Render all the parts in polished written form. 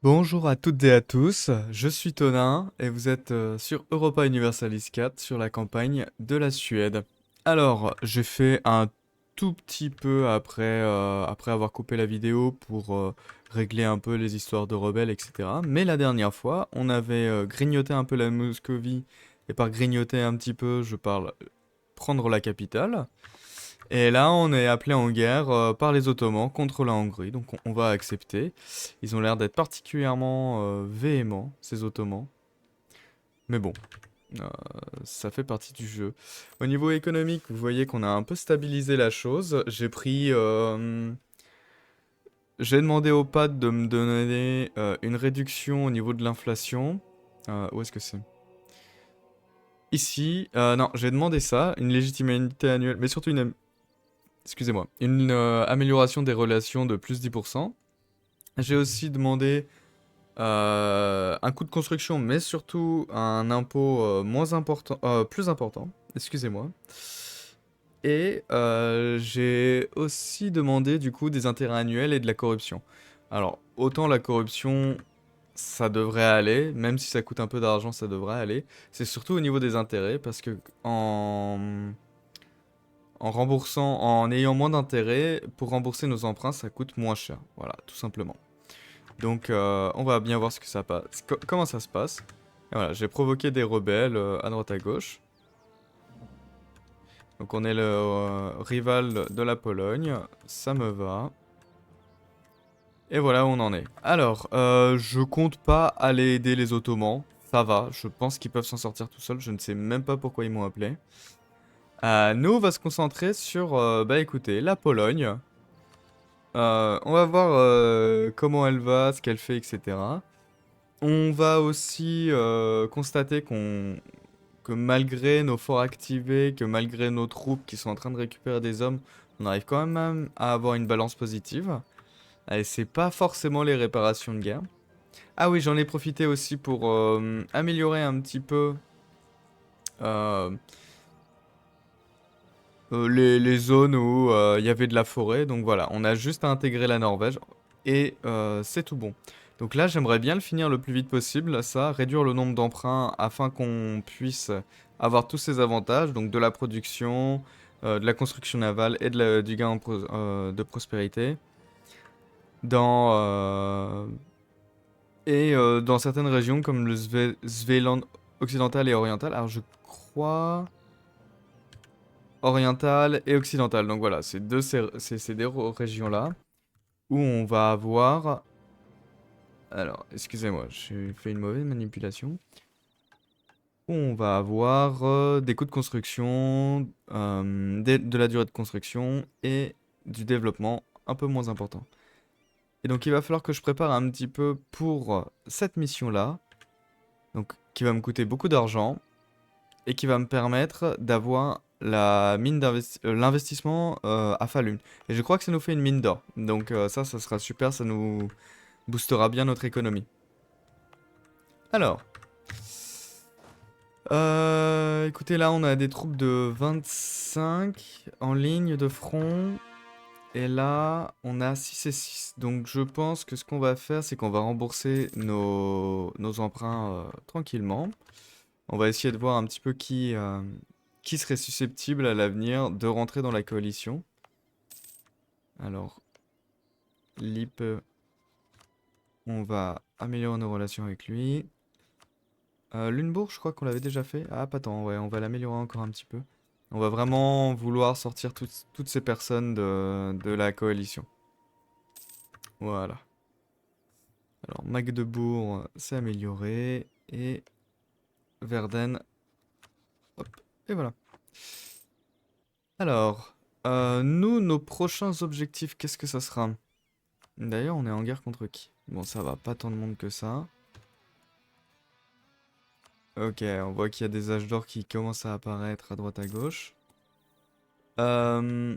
Bonjour à toutes et à tous, je suis Tonin et vous êtes sur Europa Universalis 4 sur la campagne de la Suède. Alors, j'ai fait un tout petit peu après avoir coupé la vidéo pour régler un peu les histoires de rebelles, etc. Mais la dernière fois, on avait grignoté un peu la Moscovie, et par grignoter un petit peu, je parle prendre la capitale. Et là, on est appelé en guerre par les Ottomans contre la Hongrie, donc on va accepter. Ils ont l'air d'être particulièrement véhéments, ces Ottomans. Mais bon, euh, ça fait partie du jeu. Au niveau économique, vous voyez qu'on a un peu stabilisé la chose. J'ai demandé au PAD de me donner une réduction au niveau de l'inflation. Où est-ce que c'est? Ici, non, j'ai demandé ça, une légitimité annuelle, mais surtout excusez-moi, une amélioration des relations de plus 10%. J'ai aussi demandé un coût de construction, mais surtout un impôt moins important, plus important, excusez-moi. Et j'ai aussi demandé du coup des intérêts annuels et de la corruption. Alors, autant la corruption, ça devrait aller, même si ça coûte un peu d'argent, ça devrait aller. C'est surtout au niveau des intérêts, parce que en remboursant, en ayant moins d'intérêts, pour rembourser nos emprunts, ça coûte moins cher. Voilà, tout simplement. Donc, on va bien voir ce que ça passe. Comment ça se passe. Et voilà, j'ai provoqué des rebelles à droite à gauche. Donc, on est le rival de la Pologne. Ça me va. Et voilà où on en est. Alors, je compte pas aller aider les Ottomans. Ça va, je pense qu'ils peuvent s'en sortir tout seuls. Je ne sais même pas pourquoi ils m'ont appelé. Nous, on va se concentrer sur, bah écoutez, la Pologne. On va voir comment elle va, ce qu'elle fait, etc. On va aussi constater que malgré nos forts activés, que malgré nos troupes qui sont en train de récupérer des hommes, on arrive quand même à avoir une balance positive. Et c'est pas forcément les réparations de guerre. Ah oui, j'en ai profité aussi pour améliorer un petit peu euh, les zones où il y avait de la forêt. Donc voilà, on a juste à intégrer la Norvège et c'est tout bon. Donc là, j'aimerais bien le finir le plus vite possible, ça, réduire le nombre d'emprunts afin qu'on puisse avoir tous ces avantages, donc de la production, de la construction navale et du gain de prospérité. Dans, dans certaines régions comme le Svealand occidental et oriental. Alors je crois oriental et occidental. Donc voilà, c'est ces deux régions-là où on va avoir... Alors, excusez-moi, j'ai fait une mauvaise manipulation. Où on va avoir des coûts de construction, de la durée de construction et du développement un peu moins important. Et donc il va falloir que je prépare un petit peu pour cette mission-là, donc qui va me coûter beaucoup d'argent et qui va me permettre d'avoir l'investissement à Falun. Et je crois que ça nous fait une mine d'or. Donc ça sera super, ça nous boostera bien notre économie. Alors, écoutez, là on a des troupes de 25 en ligne de front. Et là, on a 6 et 6. Donc je pense que ce qu'on va faire, c'est qu'on va rembourser nos emprunts tranquillement. On va essayer de voir un petit peu qui serait susceptible à l'avenir de rentrer dans la coalition. Alors, Lip, on va améliorer nos relations avec lui. Lunebourg, je crois qu'on l'avait déjà fait. Ah, pas tant, ouais, on va l'améliorer encore un petit peu. On va vraiment vouloir sortir toutes ces personnes de la coalition. Voilà. Alors, Magdebourg, c'est amélioré. Et Verden, hop, et voilà. Alors, nous, nos prochains objectifs, qu'est-ce que ça sera? D'ailleurs, on est en guerre contre qui? Bon, ça va, pas tant de monde que ça. Ok, on voit qu'il y a des âges d'or qui commencent à apparaître à droite à gauche. Euh,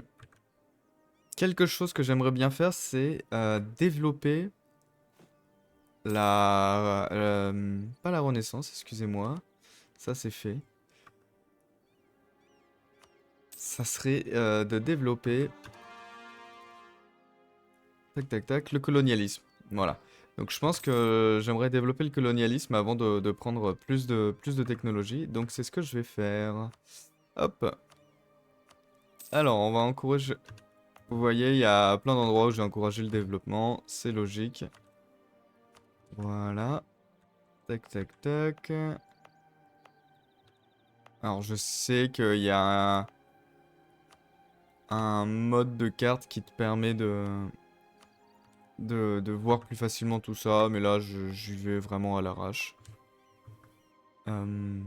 quelque chose que j'aimerais bien faire, c'est développer pas la Renaissance, excusez-moi. Ça, c'est fait. Ça serait de développer... Tac, tac, tac, le colonialisme. Voilà. Donc je pense que j'aimerais développer le colonialisme avant de prendre plus de technologie. Donc c'est ce que je vais faire. Hop. Alors, on va encourager... Vous voyez, il y a plein d'endroits où j'ai encouragé le développement. C'est logique. Voilà. Tac, tac, tac. Alors, je sais qu'il y a un mode de carte qui te permet de voir plus facilement tout ça. Mais là, j'y vais vraiment à l'arrache. Euh,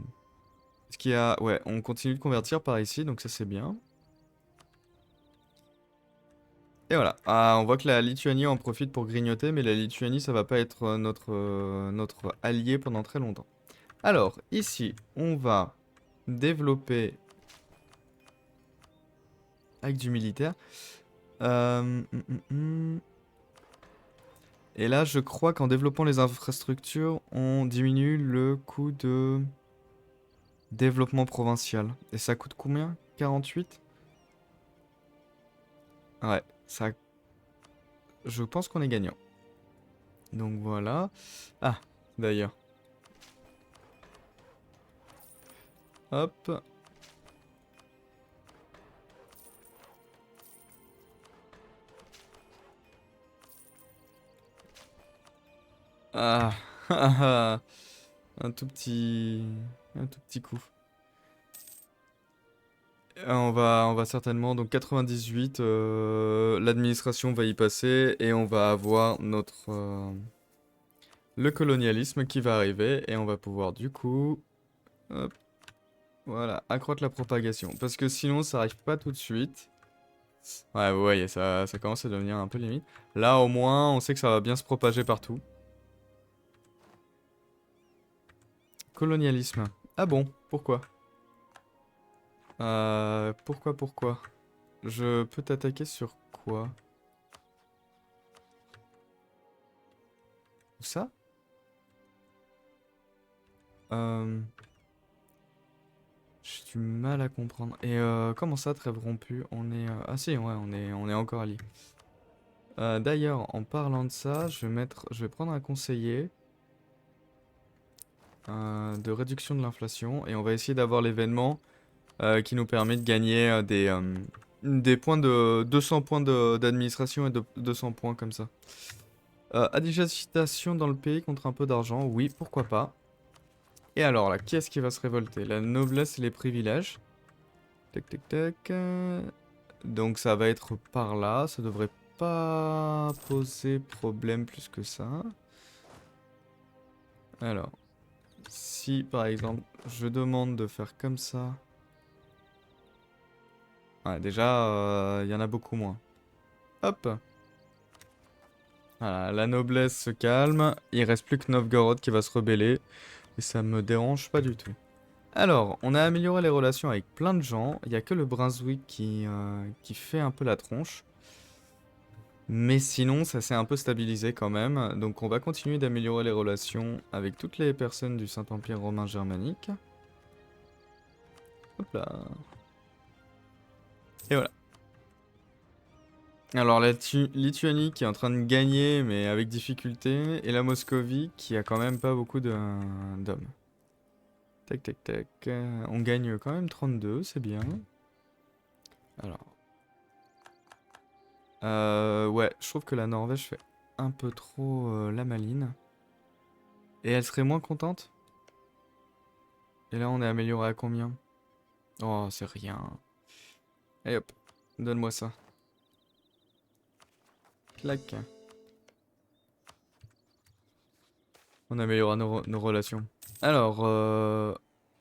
ce qu'il y a... Ouais, on continue de convertir par ici, donc ça c'est bien. Et voilà. Ah, on voit que la Lituanie en profite pour grignoter, mais la Lituanie, ça va pas être notre allié pendant très longtemps. Alors, ici, on va développer avec du militaire. Hum. Et là, je crois qu'en développant les infrastructures, on diminue le coût de développement provincial. Et ça coûte combien? 48? Ouais, ça... Je pense qu'on est gagnant. Donc voilà. Ah, d'ailleurs. Hop. Ah, un tout petit... Un tout petit coup. On va certainement, donc 98, l'administration va y passer et on va avoir le colonialisme qui va arriver et on va pouvoir du coup, hop, voilà, accroître la propagation. Parce que sinon ça arrive pas tout de suite. Ouais, vous voyez, ça commence à devenir un peu limite. Là au moins, on sait que ça va bien se propager partout. Colonialisme. Ah bon, pourquoi? Pourquoi? Je peux t'attaquer sur quoi? Où ça? Euh... J'ai du mal à comprendre. Et comment ça, trêve rompue? On est... Ah si, ouais, on est encore alliés. D'ailleurs, en parlant de ça, je vais prendre un conseiller de réduction de l'inflation et on va essayer d'avoir l'événement qui nous permet de gagner des points de 200 points d'administration et de 200 points comme ça. Agitation dans le pays contre un peu d'argent, oui, pourquoi pas. Et alors là, qui est-ce qui va se révolter? La noblesse et les privilèges. Tac, tac, tac. Donc ça va être par là. Ça devrait pas poser problème plus que ça. Alors, si par exemple je demande de faire comme ça. Ouais, déjà, il y en a beaucoup moins. Hop. Voilà, la noblesse se calme. Il reste plus que Novgorod qui va se rebeller. Et ça me dérange pas du tout. Alors, on a amélioré les relations avec plein de gens. Il n'y a que le Brunswick qui fait un peu la tronche. Mais sinon, ça s'est un peu stabilisé quand même. Donc on va continuer d'améliorer les relations avec toutes les personnes du Saint-Empire romain germanique. Hop là. Et voilà. Alors la Lituanie qui est en train de gagner, mais avec difficulté. Et la Moscovie qui a quand même pas beaucoup d'hommes. Tac, tac, tac. On gagne quand même 32, c'est bien. Alors. Ouais, je trouve que la Norvège fait un peu trop la maline. Et elle serait moins contente? Et là, on est amélioré à combien? Oh, c'est rien. Allez hop, donne-moi ça. Clac. On améliorera nos relations. Alors,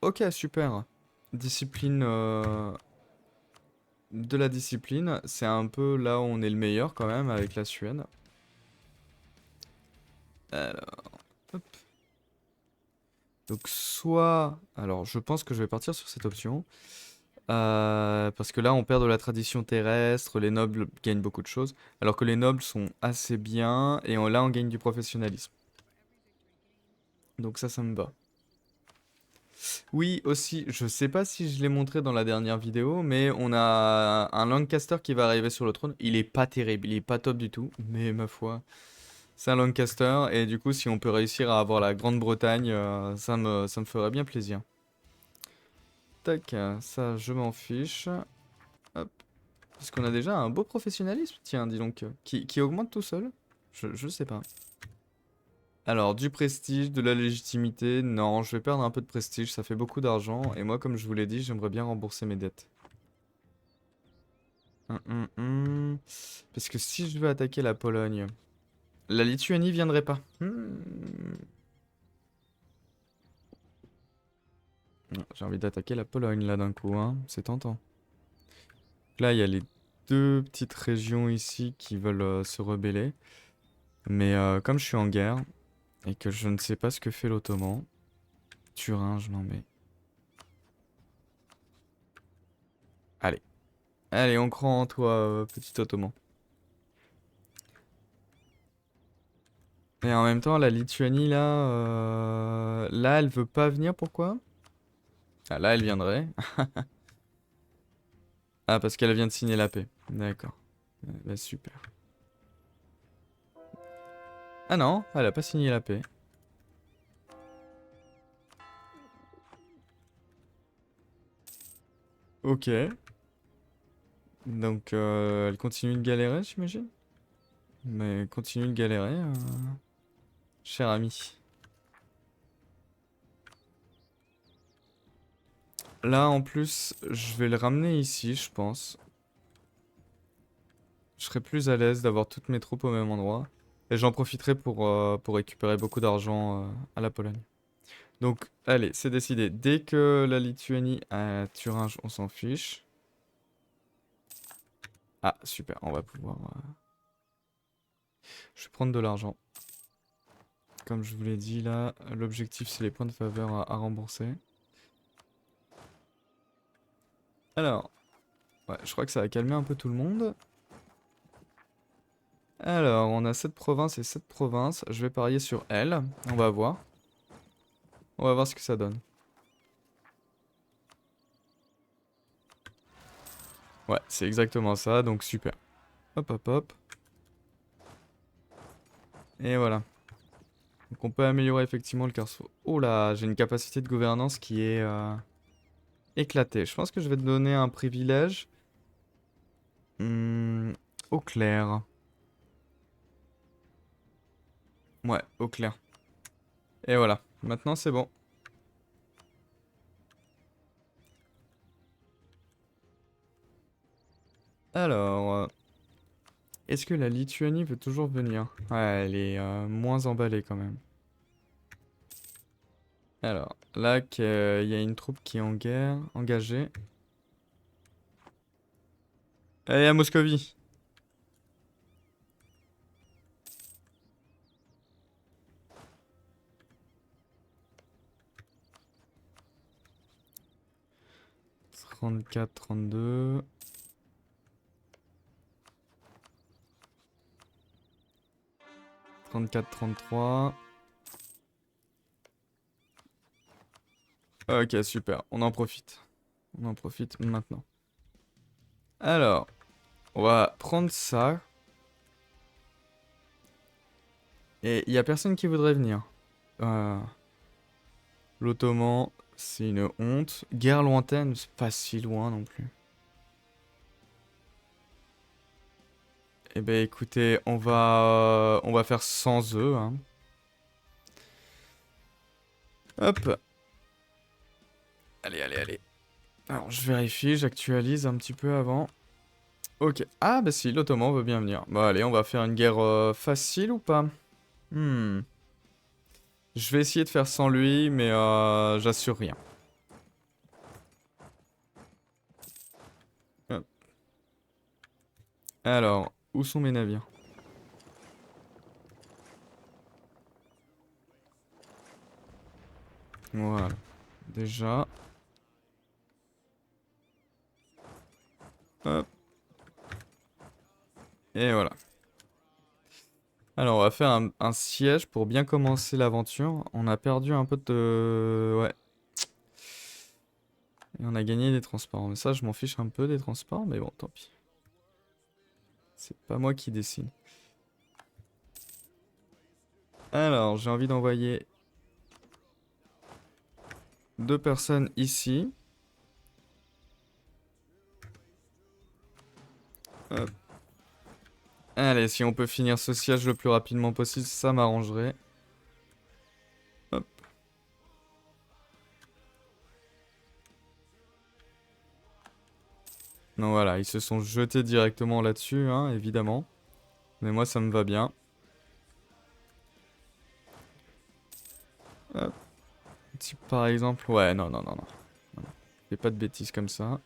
ok, super. Discipline de la discipline. C'est un peu là où on est le meilleur quand même avec la Suède. Alors, hop. Donc soit... Alors, je pense que je vais partir sur cette option. Parce que là, on perd de la tradition terrestre, les nobles gagnent beaucoup de choses, alors que les nobles sont assez bien, et là, on gagne du professionnalisme. Donc ça me va. Oui, aussi, je sais pas si je l'ai montré dans la dernière vidéo, mais on a un Lancaster qui va arriver sur le trône. Il est pas terrible, il est pas top du tout, mais ma foi, C'est un Lancaster, et du coup, si on peut réussir à avoir la Grande-Bretagne, ça me ferait bien plaisir. Tac, ça, je m'en fiche. Hop. Parce qu'on a déjà un beau professionnalisme, tiens, dis donc, qui augmente tout seul. Je sais pas. Alors, du prestige, de la légitimité, non, je vais perdre un peu de prestige, ça fait beaucoup d'argent, et moi, comme je vous l'ai dit, j'aimerais bien rembourser mes dettes. Hum. Parce que si je veux attaquer la Pologne, la Lituanie viendrait pas. J'ai envie d'attaquer la Pologne là d'un coup, hein, c'est tentant. Là, il y a les deux petites régions ici qui veulent se rebeller. Mais comme je suis en guerre, et que je ne sais pas ce que fait l'Ottoman, Thuringe, non mais... Allez. Allez, on croit en toi, petit Ottoman. Et en même temps, la Lituanie, là, elle veut pas venir, pourquoi? Ah, là, elle viendrait. Ah, parce qu'elle vient de signer la paix. D'accord. Bah, super. Ah non, elle a pas signé la paix. Ok. Donc, elle continue de galérer, j'imagine? Mais continue de galérer, cher ami. Là, en plus, je vais le ramener ici, je pense. Je serai plus à l'aise d'avoir toutes mes troupes au même endroit. Et j'en profiterai pour récupérer beaucoup d'argent à la Pologne. Donc, allez, c'est décidé. Dès que la Lituanie a Thuringe, on s'en fiche. Ah, super, on va pouvoir... Je vais prendre de l'argent. Comme je vous l'ai dit, là, l'objectif, c'est les points de faveur à rembourser. Alors, ouais, je crois que ça va calmer un peu tout le monde. Alors, on a cette province et cette province. Je vais parier sur elle. On va voir. On va voir ce que ça donne. Ouais, c'est exactement ça, donc super. Hop, hop, hop. Et voilà. Donc on peut améliorer effectivement le carrefour. Oh là, j'ai une capacité de gouvernance qui est éclatée. Je pense que je vais te donner un privilège. Hmm, au clair. Ouais, au clair. Et voilà. Maintenant, c'est bon. Alors, est-ce que la Lituanie veut toujours venir? Ouais, elle est moins emballée quand même. Alors, là, il y a une troupe qui est en guerre, engagée. Allez, à Moscovie. Trente-quatre, 32. 34, 33. Ok, super. On en profite. On en profite maintenant. Alors, on va prendre ça. Et il y a personne qui voudrait venir. Euh, L'Ottoman, c'est une honte. Guerre lointaine, c'est pas si loin non plus. Eh ben écoutez, on va faire sans eux, hein. Hop. Allez, allez, allez. Alors, je vérifie, j'actualise un petit peu avant. Ok. Ah, bah si, l'Ottoman veut bien venir. Bon, allez, on va faire une guerre facile ou pas? Hmm. Je vais essayer de faire sans lui, mais j'assure rien. Hop. Alors, où sont mes navires? Voilà. Déjà. Hop. Et voilà. Alors, on va faire un siège pour bien commencer l'aventure. On a perdu un peu de... Ouais. Et on a gagné des transports. Mais ça, je m'en fiche un peu des transports, mais bon, tant pis. C'est pas moi qui décide. Alors, j'ai envie d'envoyer 2 personnes ici. Hop. Allez, si on peut finir ce siège le plus rapidement possible, ça m'arrangerait. Hop. Non, voilà, ils se sont jetés directement là-dessus, hein, évidemment. Mais moi, ça me va bien. Hop. Si par exemple... Ouais, non, non, non, non. Fais pas de bêtises comme ça.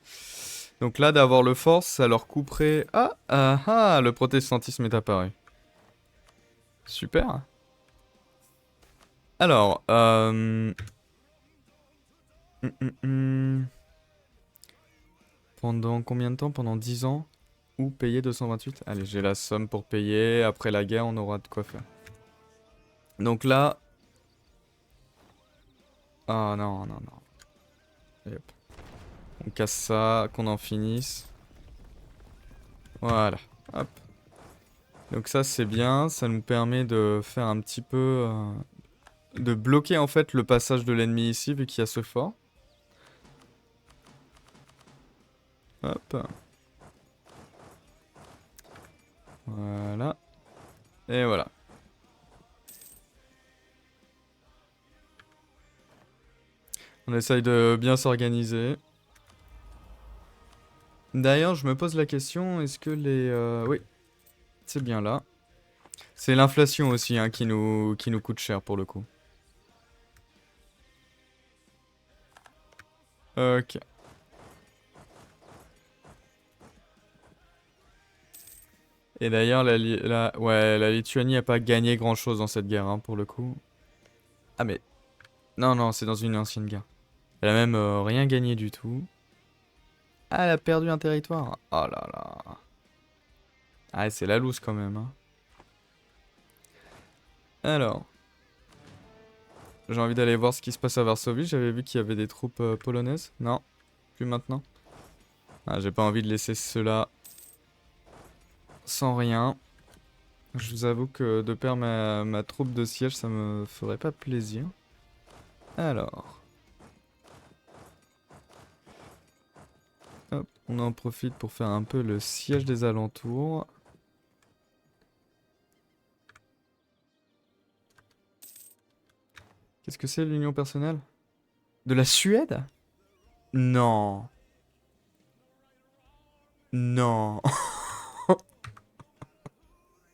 Donc là, d'avoir le force, ça leur couperait... Ah, ah, ah, le protestantisme est apparu. Super. Alors, pendant combien de temps? Pendant 10 ans? Ou payer 228? Allez, j'ai la somme pour payer. Après la guerre, on aura de quoi faire. Donc là... Ah non, non, non. Et hop. On casse ça, qu'on en finisse. Voilà. Hop. Donc ça, c'est bien. Ça nous permet de faire un petit peu... de bloquer en fait le passage de l'ennemi ici, vu qu'il y a ce fort. Hop. Voilà. Et voilà. On essaye de bien s'organiser. D'ailleurs, je me pose la question, est-ce que les... Oui, c'est bien là. C'est l'inflation aussi hein, qui nous coûte cher pour le coup. Ok. Et d'ailleurs, ouais, la Lituanie a pas gagné grand-chose dans cette guerre, hein, pour le coup. Ah mais... Non, non, c'est dans une ancienne guerre. Elle a même rien gagné du tout. Ah, elle a perdu un territoire. Oh là là. Ah, c'est la loose quand même, hein. Alors, j'ai envie d'aller voir ce qui se passe à Varsovie. J'avais vu qu'il y avait des troupes polonaises. Non, plus maintenant. Ah, j'ai pas envie de laisser cela sans rien. Je vous avoue que de perdre ma troupe de siège, ça me ferait pas plaisir. Alors, hop, on en profite pour faire un peu le siège des alentours. Qu'est-ce que c'est l'union personnelle? De la Suède? Non. Non.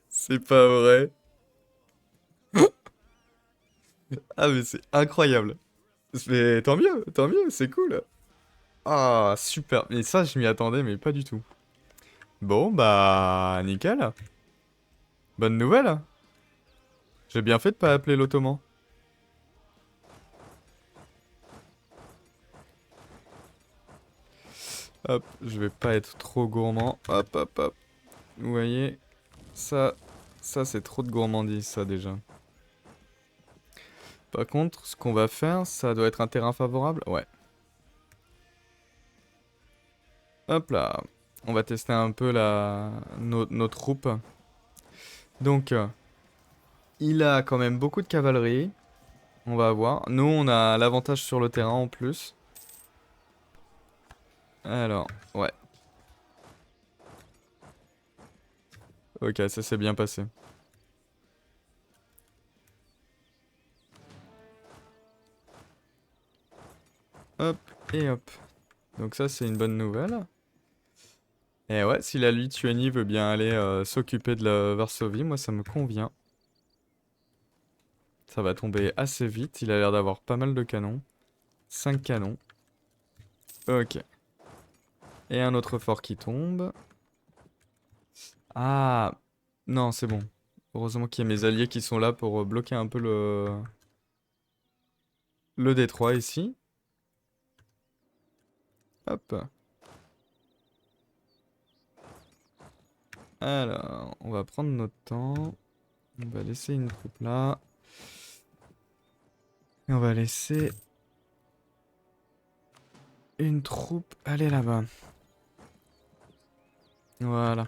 C'est pas vrai. Ah mais c'est incroyable. Mais tant mieux, c'est cool. Ah, super. Mais ça, je m'y attendais, mais pas du tout. Bon, bah, nickel. Bonne nouvelle. J'ai bien fait de pas appeler l'Ottoman. Hop, je vais pas être trop gourmand. Hop, hop, hop. Vous voyez, ça, ça c'est trop de gourmandise, ça déjà. Par contre, ce qu'on va faire, ça doit être un terrain favorable. Ouais. Hop là. On va tester un peu nos troupes. Donc, il a quand même beaucoup de cavalerie. On va voir. Nous, on a l'avantage sur le terrain en plus. Alors, ouais. Ok, ça s'est bien passé. Hop et hop. Donc ça, c'est une bonne nouvelle. Et ouais, si la Lituanie veut bien aller s'occuper de la Varsovie, moi ça me convient. Ça va tomber assez vite, il a l'air d'avoir pas mal de canons. 5 canons. Ok. Et un autre fort qui tombe. Ah, non, c'est bon. Heureusement qu'il y a mes alliés qui sont là pour bloquer un peu le détroit ici. Hop. Alors, on va prendre notre temps. On va laisser une troupe là. Et on va laisser une troupe aller là-bas. Voilà.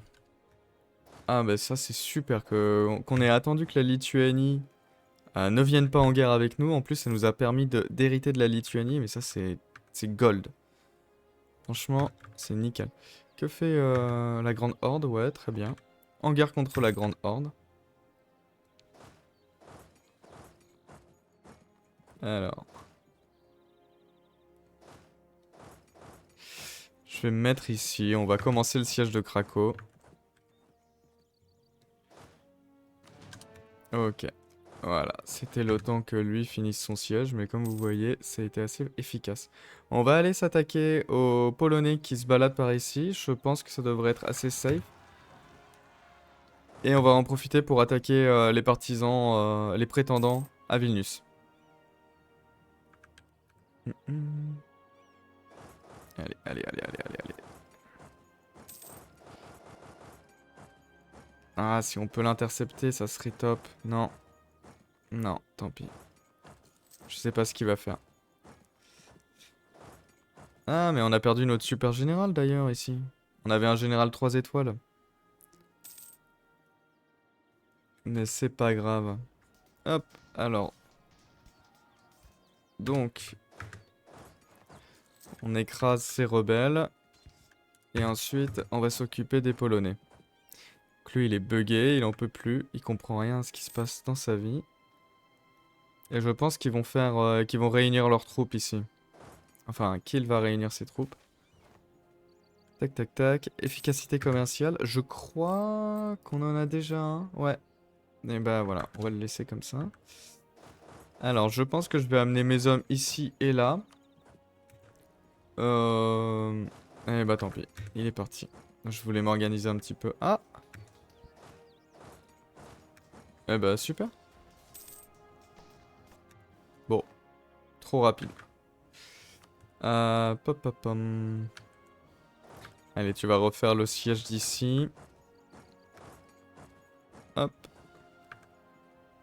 Ah bah ça c'est super qu'on ait attendu que la Lituanie Ne viennent pas en guerre avec nous. En plus, ça nous a permis d'hériter de la Lituanie. Mais ça, c'est gold. Franchement, c'est nickel. Que fait la Grande Horde? Ouais, très bien. En guerre contre la Grande Horde. Alors. Je vais me mettre ici. On va commencer le siège de Craco. Ok. Voilà, c'était le temps que lui finisse son siège, mais comme vous voyez, ça a été assez efficace. On va aller s'attaquer aux Polonais qui se baladent par ici. Je pense que ça devrait être assez safe. Et on va en profiter pour attaquer les partisans, les prétendants à Vilnius. Allez, allez, allez, allez, allez, allez. Ah, si on peut l'intercepter, ça serait top. Non. Non, tant pis. Je sais pas ce qu'il va faire. Ah, mais on a perdu notre super général d'ailleurs ici. On avait un général 3 étoiles. Mais c'est pas grave. Hop, alors. Donc, on écrase ces rebelles. Et ensuite, on va s'occuper des Polonais. Donc lui, il est bugué, il en peut plus. Il comprend rien à ce qui se passe dans sa vie. Et je pense qu'ils vont faire, qu'ils vont réunir leurs troupes ici. Enfin, Kill va réunir ses troupes. Tac, tac, tac. Efficacité commerciale. Je crois qu'on en a déjà un. Ouais. Et bah voilà, on va le laisser comme ça. Alors, je pense que je vais amener mes hommes ici et là. Eh bah tant pis, il est parti. Je voulais m'organiser un petit peu. Ah! Eh bah super. Bon, trop rapide. Pop, pop, pom. Allez, tu vas refaire le siège d'ici. Hop.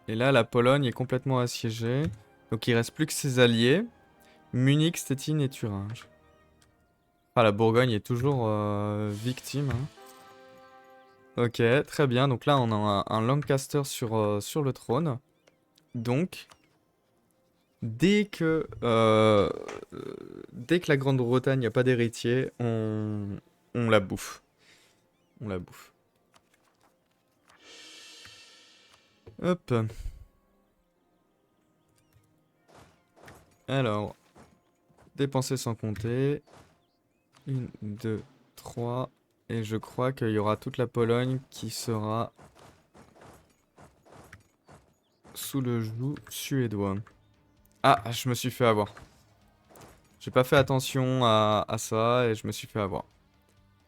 Et là, la Pologne est complètement assiégée. Donc il reste plus que ses alliés. Munich, Stettin et Thuringe. Ah, la Bourgogne est toujours victime. Hein. Ok, très bien. Donc là, on a un Lancaster sur le trône. Donc, dès que la Grande-Bretagne n'a pas d'héritier, on la bouffe. On la bouffe. Hop. Alors, dépenser sans compter. 1, 2, 3. Et je crois qu'il y aura toute la Pologne qui sera sous le joug suédois. Ah, je me suis fait avoir. J'ai pas fait attention à ça et je me suis fait avoir.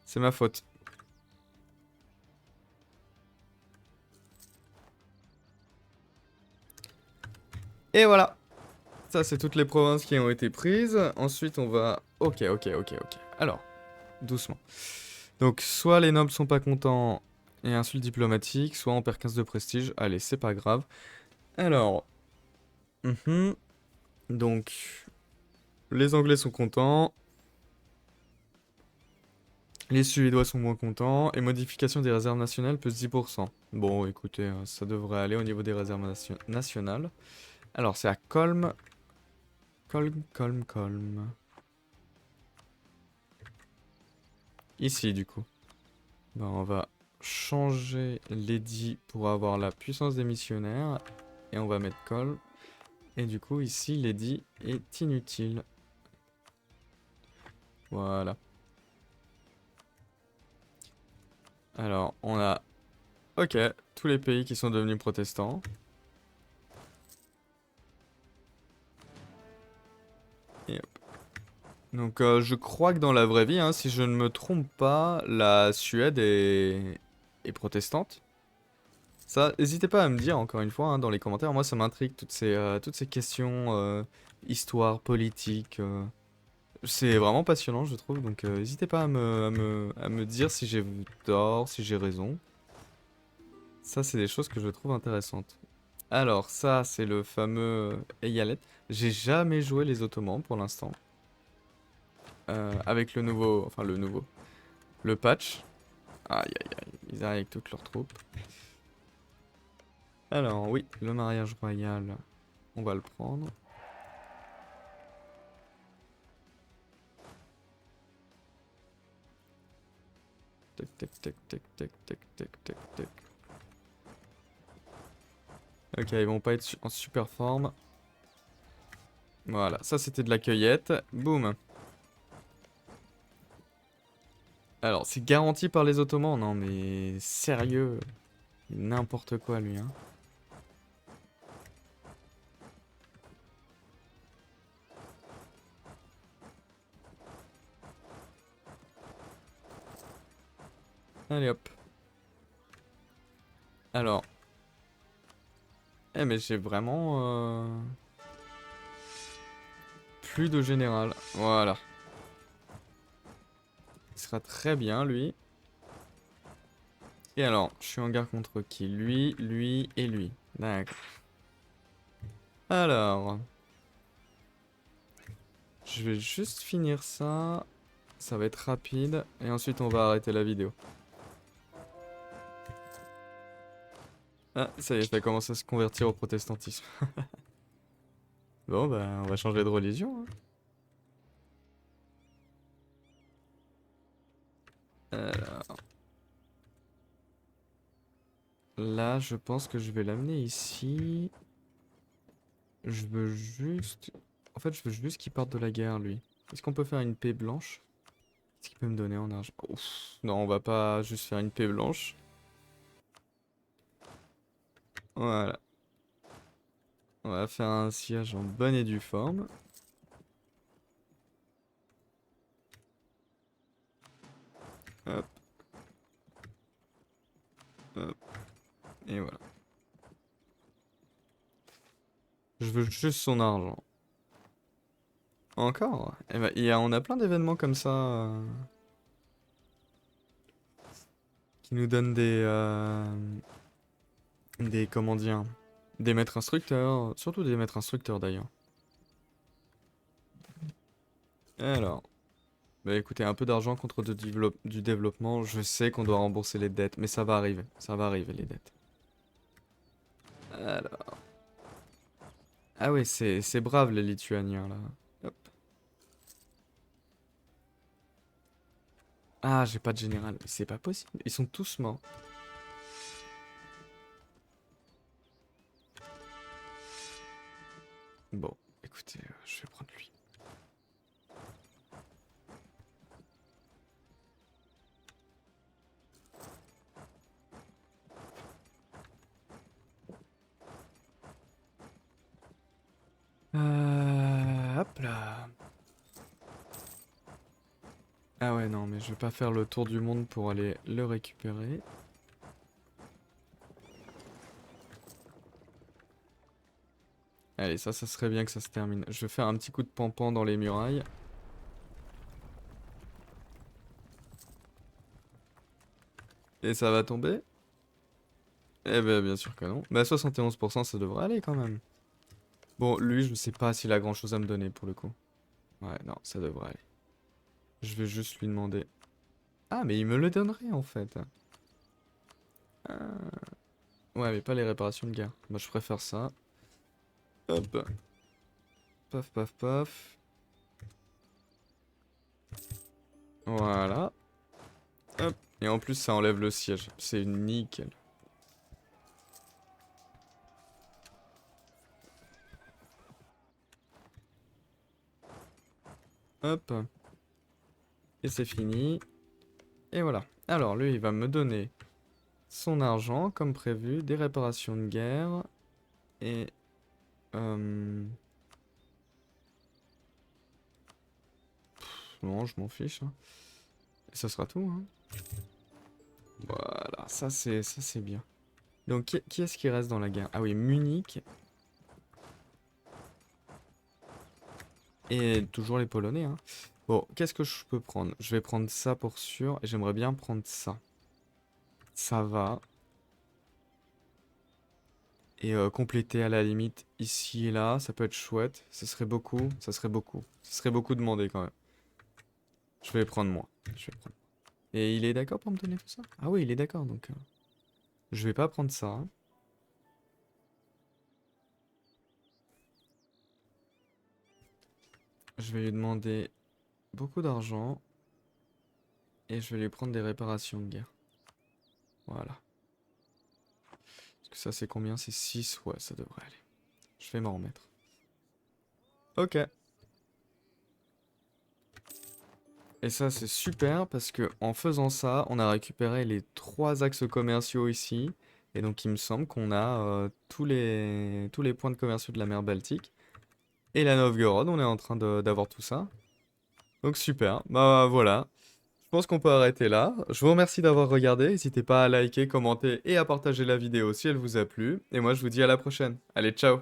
C'est ma faute. Et voilà. Ça, c'est toutes les provinces qui ont été prises. Ensuite, on va... Ok, ok, ok, ok. Alors, doucement. Donc, soit les nobles sont pas contents et insulte diplomatique, soit on perd 15 de prestige. Allez, c'est pas grave. Alors... Donc, les Anglais sont contents. Les Suédois sont moins contents. Et modification des réserves nationales plus 10%. Bon, écoutez, ça devrait aller au niveau des réserves nationales. Alors, c'est à Colm. Colm, Colm, Colm. Ici, du coup. Ben, on va changer l'édit pour avoir la puissance des missionnaires. Et on va mettre Colm. Et du coup, ici, l'édit est inutile. Voilà. Alors, on a... Ok, tous les pays qui sont devenus protestants. Et hop. Donc je crois que dans la vraie vie, hein, si je ne me trompe pas, la Suède est protestante. Ça, n'hésitez pas à me dire encore une fois hein, dans les commentaires. Moi, ça m'intrigue toutes ces questions, histoire, politique. C'est vraiment passionnant, je trouve. Donc n'hésitez pas à me dire si j'ai tort, si j'ai raison. Ça, c'est des choses que je trouve intéressantes. Alors, ça, c'est le fameux Eyalet. J'ai jamais joué les Ottomans pour l'instant. Avec le nouveau, enfin le patch. Aïe aïe aïe, ils arrivent avec toutes leurs troupes. Alors, oui, le mariage royal, on va le prendre. Tac, tac, tac, tac, tac, tac, tac, tac, tac. Ok, ils vont pas être en super forme. Voilà, ça c'était de la cueillette. Boum. Alors, c'est garanti par les Ottomans? Non, mais sérieux. N'importe quoi, lui, hein. Allez, hop. Alors. Eh, mais j'ai vraiment... plus de général. Voilà. Il sera très bien, lui. Et alors, je suis en guerre contre qui? Lui, lui et lui. D'accord. Alors... Je vais juste finir ça. Ça va être rapide. Et ensuite, on va arrêter la vidéo. Ah, ça y est, ça commence à se convertir au protestantisme. Bon, bah, on va changer de religion, hein. Là, je pense que je vais l'amener ici. Je veux juste... En fait, je veux juste qu'il parte de la guerre, lui. Est-ce qu'on peut faire une paix blanche? Qu'est-ce qu'il peut me donner en argent? Ouf. Non, on va pas juste faire une paix blanche. Voilà. On va faire un siège en bonne et due forme. Hop. Hop. Et voilà. Je veux juste son argent. Encore? Eh ben, on a plein d'événements comme ça qui nous donnent des comment dire, des maîtres instructeurs, surtout des maîtres instructeurs d'ailleurs. Alors, bah écoutez, un peu d'argent contre du développement, je sais qu'on doit rembourser les dettes, mais ça va arriver les dettes. Alors, ah ouais, c'est brave les Lituaniens là. Hop. Ah, j'ai pas de général, c'est pas possible, ils sont tous morts. Bon, écoutez, je vais prendre lui. Hop là. Ah ouais, non, mais je vais pas faire le tour du monde pour aller le récupérer. Allez, ça serait bien que ça se termine. Je vais faire un petit coup de pampan dans les murailles. Et ça va tomber? Eh ben, bien sûr que non. Bah, 71%, ça devrait aller quand même. Bon, lui, je sais pas s'il a grand chose à me donner pour le coup. Ouais, non, ça devrait aller. Je vais juste lui demander. Ah, mais il me le donnerait en fait. Ah. Ouais, mais pas les réparations de guerre. Moi, je préfère ça. Hop. Paf, paf, paf. Voilà. Hop. Et en plus, ça enlève le siège. C'est nickel. Hop. Et c'est fini. Et voilà. Alors, lui, il va me donner son argent, comme prévu, des réparations de guerre. Et... non, je m'en fiche, hein. Et ça sera tout, hein. Voilà, ça c'est bien. Donc, qui est-ce qui reste dans la guerre? Ah oui, Munich. Et toujours les Polonais, hein. Bon, qu'est-ce que je peux prendre? Je vais prendre ça pour sûr. Et j'aimerais bien prendre ça. Ça va. Et compléter à la limite ici et là, ça peut être chouette. Ce serait beaucoup, ça serait beaucoup. Ce serait beaucoup demandé quand même. Je vais prendre moi. Je vais prendre. Et il est d'accord pour me donner tout ça? Ah oui, il est d'accord, donc je vais pas prendre ça, hein. Je vais lui demander beaucoup d'argent. Et je vais lui prendre des réparations de guerre. Voilà. Parce que ça, c'est combien? C'est 6. Ouais, ça devrait aller. Je vais m'en remettre. Ok. Et ça, c'est super parce que en faisant ça, on a récupéré les 3 axes commerciaux ici. Et donc, il me semble qu'on a tous les points de commerciaux de la mer Baltique. Et la Novgorod, on est en train d'avoir tout ça. Donc, super. Bah voilà. Je pense qu'on peut arrêter là. Je vous remercie d'avoir regardé. N'hésitez pas à liker, commenter et à partager la vidéo si elle vous a plu. Et moi, je vous dis à la prochaine. Allez, ciao!